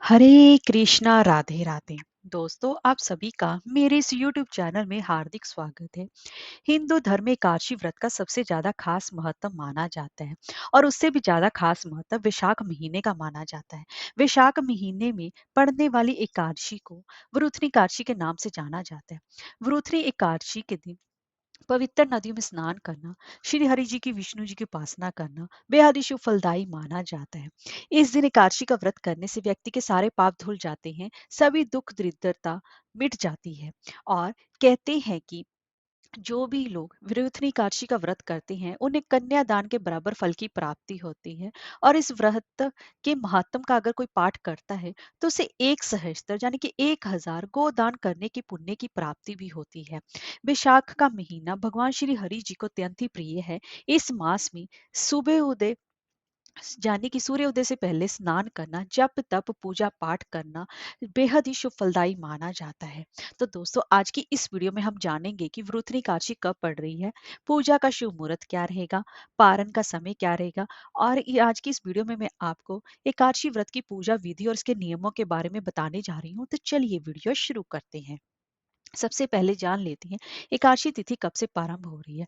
हरे कृष्णा राधे राधे। दोस्तों, आप सभी का मेरे इस YouTube चैनल में हार्दिक स्वागत है। हिंदू धर्म में एकादशी व्रत का सबसे ज्यादा खास महत्व माना जाता है और उससे भी ज्यादा खास महत्व वैशाख महीने का माना जाता है। वैशाख महीने में पड़ने वाली एकादशी को वरुथनी एकादशी के नाम से जाना जाता है। वरुथनी एकादशी के दिन पवित्र नदियों में स्नान करना, श्री हरि जी की विष्णु जी की उपासना करना बेहद ही शुभ फलदायी माना जाता है। इस दिन एकादशी का व्रत करने से व्यक्ति के सारे पाप धुल जाते हैं, सभी दुख दरिद्रता मिट जाती है। और कहते हैं कि जो भी लोग विरूथनी एकादशी का व्रत करते हैं उन्हें कन्यादान के बराबर फल की प्राप्ति होती है। और इस व्रत के महात्म का अगर कोई पाठ करता है तो उसे 1 सहस्त्र यानी कि 1000 गोदान करने की पुण्य की प्राप्ति भी होती है। वैशाख का महीना भगवान श्री हरि जी को अत्यंत ही प्रिय है। इस मास में सुबह उदय यानी कि सूर्योदय से पहले स्नान करना, जप तप पूजा पाठ करना बेहद ही शुभ फलदायी माना जाता है। तो दोस्तों, आज की इस वीडियो में हम जानेंगे कि वृश्चिक एकादशी कब पड़ रही है, पूजा का शुभ मुहूर्त क्या रहेगा, पारण का समय क्या रहेगा। और आज की इस वीडियो में मैं आपको एकादशी व्रत की पूजा विधि और इसके नियमों के बारे में बताने जा रही हूँ। तो चलिए वीडियो शुरू करते हैं। सबसे पहले जान लेते हैं एकादशी तिथि कब से प्रारंभ हो रही है।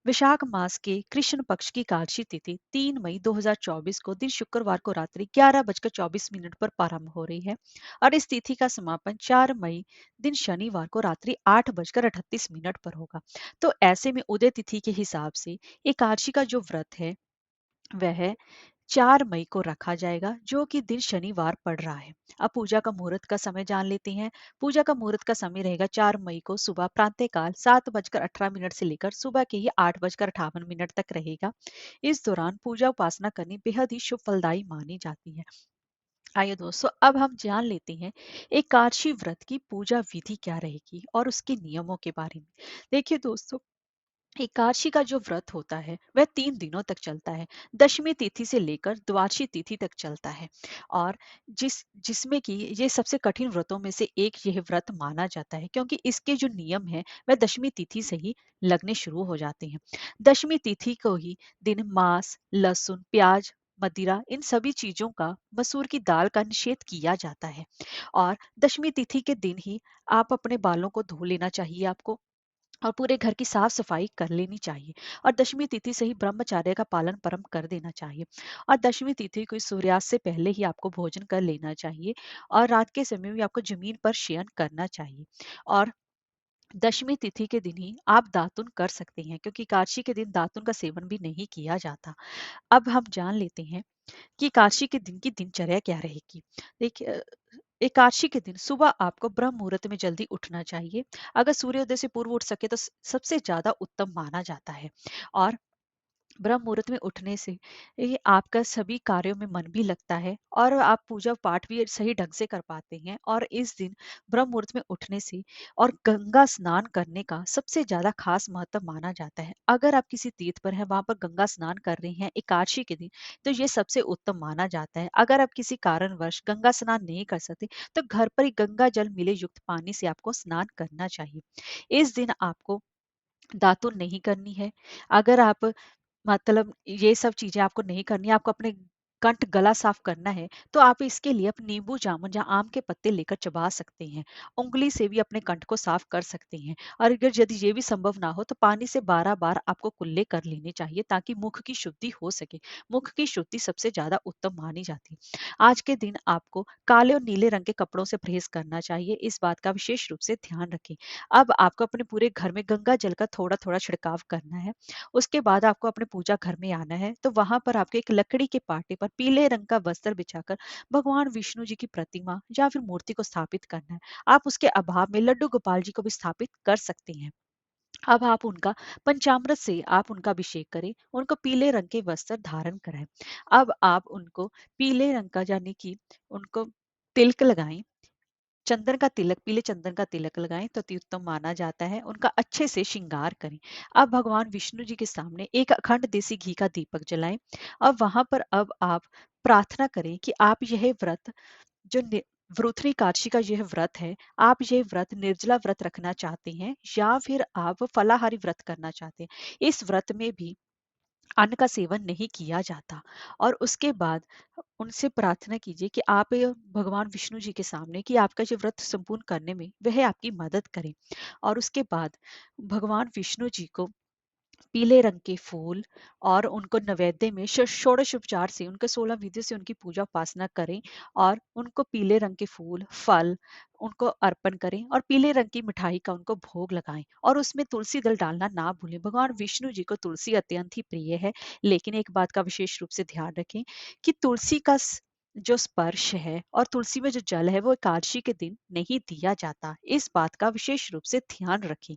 वैशाख मास के कृष्ण पक्ष की एकादशी तिथि 3 मई 2024 को दिन शुक्रवार को रात्रि 11:24 पर प्रारंभ हो रही है और इस तिथि का समापन 4 मई दिन शनिवार को रात्रि 8:38 पर होगा। तो ऐसे में उदय तिथि के हिसाब से एकादशी का जो व्रत है वह 4 मई को रखा जाएगा, जो कि दिन शनिवार पड़ रहा है। अब पूजा का मुहूर्त का समय जान लेते हैं। पूजा का मुहूर्त का समय रहेगा 4 मई को सुबह प्रातःकाल 7:18 से लेकर सुबह के ही 8:58 तक रहेगा। इस दौरान पूजा उपासना करनी बेहद ही शुभ फलदायी मानी जाती है। आइए दोस्तों, अब हम जान लेते हैं एकादशी व्रत की पूजा विधि क्या रहेगी और उसके नियमों के बारे में। देखिए दोस्तों, एकादशी का जो व्रत होता है वह 3 दिनों तक चलता है। दशमी तिथि से लेकर द्वादशी तिथि तक चलता है और जिसमें कि ये सबसे कठिन व्रतों में से एक यह व्रत माना जाता है, क्योंकि इसके जो नियम है वह दशमी तिथि से ही लगने शुरू हो जाते हैं। दशमी तिथि को ही दिन मांस, लहसुन, प्याज, मदिरा इन सभी चीजों का, मसूर की दाल का निषेध किया जाता है। और दशमी तिथि के दिन ही आप अपने बालों को धो लेना चाहिए आपको, और पूरे घर की साफ सफाई कर लेनी चाहिए। और दशमी तिथि से ही ब्रह्मचर्य का पालन परम कर देना चाहिए। और दशमी तिथि को सूर्यास्त से पहले ही आपको भोजन कर लेना चाहिए और रात के समय में आपको जमीन पर शयन करना चाहिए। और दशमी तिथि के दिन ही आप दातुन कर सकते हैं, क्योंकि एकादशी के दिन दातुन का सेवन भी नहीं किया जाता। अब हम जान लेते हैं कि एकादशी के दिन की दिनचर्या क्या रहेगी। देखिए, एकादशी के दिन सुबह आपको ब्रह्म मुहूर्त में जल्दी उठना चाहिए। अगर सूर्योदय से पूर्व उठ सके तो सबसे ज्यादा उत्तम माना जाता है। और ब्रह्म मुहूर्त में उठने से ये आपका सभी कार्यों में मन भी लगता है और आप पूजा पाठ भी सही ढंग से कर पाते हैं। और इस दिन ब्रह्म मुहूर्त में उठने से और गंगा स्नान करने का सबसे ज्यादा खास महत्व माना जाता है। अगर आप किसी तीर्थ पर हैं, वहां पर गंगा स्नान कर रहे हैं एकादशी के दिन, तो ये सबसे उत्तम माना जाता है। अगर आप किसी कारणवश गंगा स्नान नहीं कर सकते तो घर पर ही गंगा जल मिले युक्त पानी से आपको स्नान करना चाहिए। इस दिन आपको दातुन नहीं करनी है। अगर आप मतलब ये सब चीजें आपको नहीं करनी है, आपको अपने कंठ गला साफ करना है, तो आप इसके लिए अपने नींबू जामुन या आम के पत्ते लेकर चबा सकते हैं। उंगली से भी अपने कंठ को साफ कर सकते हैं। और अगर यदि ये भी संभव ना हो तो पानी से 12 बार आपको कुल्ले कर लेने चाहिए, ताकि मुख की शुद्धि हो सके। मुख की शुद्धि सबसे ज्यादा उत्तम मानी जाती है। आज के दिन आपको काले और नीले रंग के कपड़ों से परहेज करना चाहिए, इस बात का विशेष रूप से ध्यान रखें। अब आपको अपने पूरे घर में गंगा जल का थोड़ा थोड़ा छिड़काव करना है। उसके बाद आपको अपने पूजा घर में आना है, तो वहां पर आपको एक लकड़ी के पाटे पर पीले रंग का वस्त्र बिछाकर भगवान विष्णु जी की प्रतिमा या फिर मूर्ति को स्थापित करना है। आप उसके अभाव में लड्डू गोपाल जी को भी स्थापित कर सकते हैं। अब आप उनका पंचामृत से आप उनका अभिषेक करें, उनको पीले रंग के वस्त्र धारण कराएं। अब आप उनको पीले रंग का यानी कि उनको तिलक लगाएं, चंदन का तिलक, पीले चंदन का तिलक लगाएं तो अति उत्तम माना जाता है। उनका अच्छे से श्रृंगार करें। अब भगवान विष्णु जी के सामने एक अखंड देसी घी का दीपक जलाएं। अब वहां पर अब आप प्रार्थना करें कि आप यह व्रत जो वृथनी एकादशी का यह व्रत है, आप यह व्रत निर्जला व्रत रखना चाहते हैं या फिर आप फलाहारी व्रत करना चाहते हैं। इस व्रत में भी अन्न का सेवन नहीं किया जाता। और उसके बाद उनसे प्रार्थना कीजिए कि आप भगवान विष्णु जी के सामने कि आपका जो व्रत संपूर्ण करने में वह आपकी मदद करें। और उसके बाद भगवान विष्णु जी को पीले रंग के फूल और उनको नैवेद्य में षोडश उपचार से उनके 16 विधियों से उनकी पूजा उपासना करें। और उनको पीले रंग के फूल, फल उनको अर्पण करें और पीले रंग की मिठाई का उनको भोग लगाएं। और उसमें तुलसी दल डालना ना भूलें। भगवान विष्णु जी को तुलसी अत्यंत ही प्रिय है। लेकिन एक बात का विशेष रूप से ध्यान रखें कि तुलसी का जो स्पर्श है और तुलसी में जो जल है वो एकादशी के दिन नहीं दिया जाता। इस बात का विशेष रूप से ध्यान रखें।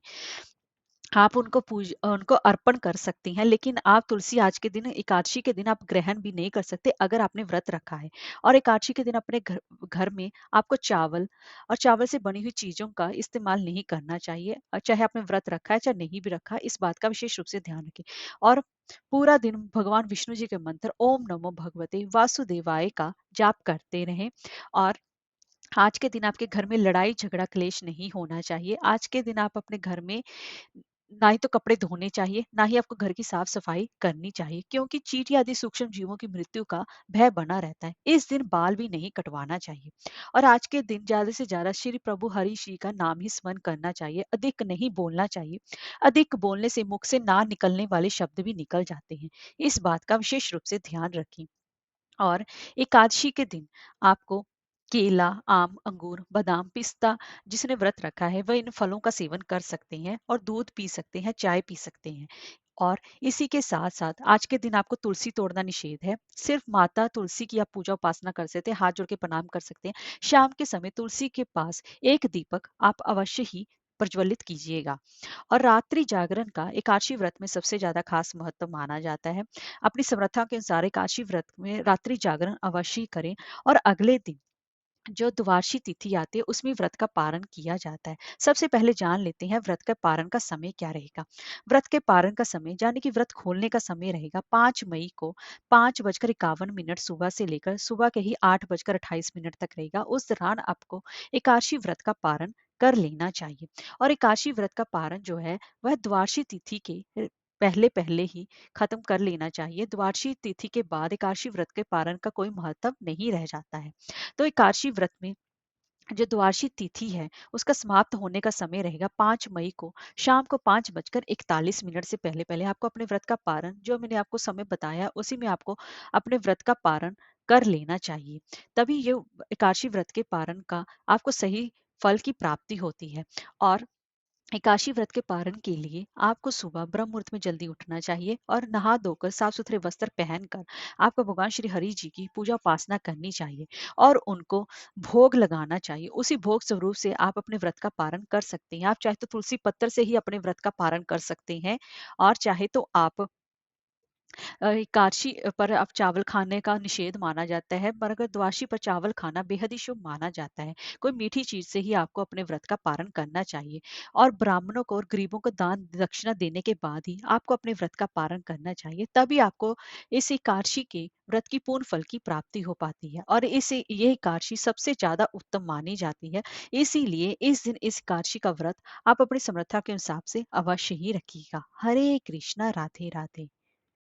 आप उनको अर्पण कर सकती हैं, लेकिन आप तुलसी आज के दिन एकादशी के दिन आप ग्रहण भी नहीं कर सकते अगर आपने व्रत रखा है। और एकादशी के दिन अपने घर घर में आपको चावल और चावल से बनी हुई चीज़ों का इस्तेमाल नहीं करना चाहिए। चाहे आपने व्रत रखा है, चाहे नहीं भी रखा, इस बात का विशेष रूप से ध्यान रखें। और पूरा दिन भगवान विष्णु जी के मंत्र ओम नमो भगवते वासुदेवाय का जाप करते रहें। और आज के दिन आपके घर में लड़ाई झगड़ा क्लेश नहीं होना चाहिए। आज के दिन आप अपने घर में ना ही तो कपड़े धोने चाहिए, ना ही आपको घर की साफ-सफाई करनी चाहिए, क्योंकि चींटी आदि सूक्ष्म जीवों की मृत्यु का भय बना रहता है। इस दिन बाल भी नहीं कटवाना चाहिए। और आज के दिन ज़्यादा से ज़्यादा श्री प्रभु हरि श्री का नाम ही स्मरण करना चाहिए, अधिक नहीं बोलना चाहिए। अधिक बोलने से मुख से ना निकलने वाले शब्द भी निकल जाते हैं। इस बात का विशेष रूप से ध्यान रखें। और एकादशी के दिन आपको केला, आम, अंगूर, बादाम, पिस्ता जिसने व्रत रखा है वह इन फलों का सेवन कर सकते हैं और दूध पी सकते हैं, चाय पी सकते हैं। और इसी के साथ-साथ आज के दिन आपको तुलसी तोड़ना निषेध है। सिर्फ माता तुलसी की आप पूजा उपासना कर सकते हैं, हाथ जोड़ के प्रणाम कर सकते हैं। शाम के समय तुलसी के पास एक दीपक आप अवश्य ही प्रज्वलित कीजिएगा। और रात्रि जागरण का एकादशी व्रत में सबसे ज्यादा खास महत्व माना जाता है। अपनी समर्था के अनुसार एकादशी व्रत में रात्रि जागरण अवश्य ही करें। और अगले दिन जो द्वादशी तिथि आती है उसमें व्रत का पारण किया जाता है। सबसे पहले जान लेते हैं व्रत का पारण का समय क्या रहेगा। व्रत के पारण का समय यानी कि व्रत खोलने का समय रहेगा 5 मई को 5:51 सुबह से लेकर सुबह के ही 8:28 तक रहेगा। उस दौरान आपको एकादशी व्रत का पारण कर लेना चाहिए। और एकादशी व्रत का पारण जो है वह द्वादशी तिथि के पहले पहले ही खत्म कर लेना चाहिए। द्वादशी तिथि के बाद एकादशी व्रत के पारण का कोई महत्व नहीं रह जाता है। तो एकादशी व्रत में जो द्वादशी तिथि है उसका समाप्त होने का समय रहेगा 5 मई को शाम को 5:41 से पहले पहले आपको अपने व्रत का पारण जो मैंने आपको समय बताया उसी में आपको अपने व्रत का पारण कर लेना चाहिए। तभी ये एकादशी व्रत के पारण का आपको सही फल की प्राप्ति होती है। और एकादशी व्रत के पारण के लिए आपको सुबह ब्रह्म मुहूर्त में जल्दी उठना चाहिए और नहा धोकर साफ सुथरे वस्त्र पहनकर आपको भगवान श्री हरि जी की पूजा उपासना करनी चाहिए और उनको भोग लगाना चाहिए। उसी भोग स्वरूप से आप अपने व्रत का पारण कर सकते हैं। आप चाहे तो तुलसी पत्तर से ही अपने व्रत का पारण कर सकते हैं और चाहे तो आप एकादशी पर आप चावल खाने का निषेध माना जाता है, पर अगर द्वादशी पर चावल खाना बेहद ही शुभ माना जाता है। कोई मीठी चीज से ही आपको अपने व्रत का पारण करना चाहिए। और ब्राह्मणों को और गरीबों को दान दक्षिणा देने के बाद ही आपको अपने व्रत का पारण करना चाहिए। तभी आपको इस एकादशी के व्रत की पूर्ण फल की प्राप्ति हो पाती है। और इसे ये एकादशी सबसे ज्यादा उत्तम मानी जाती है। इसीलिए इस दिन इस एकादशी का व्रत आप अपनी समर्था के हिसाब से अवश्य ही रखिएगा। हरे कृष्णा, राधे राधे।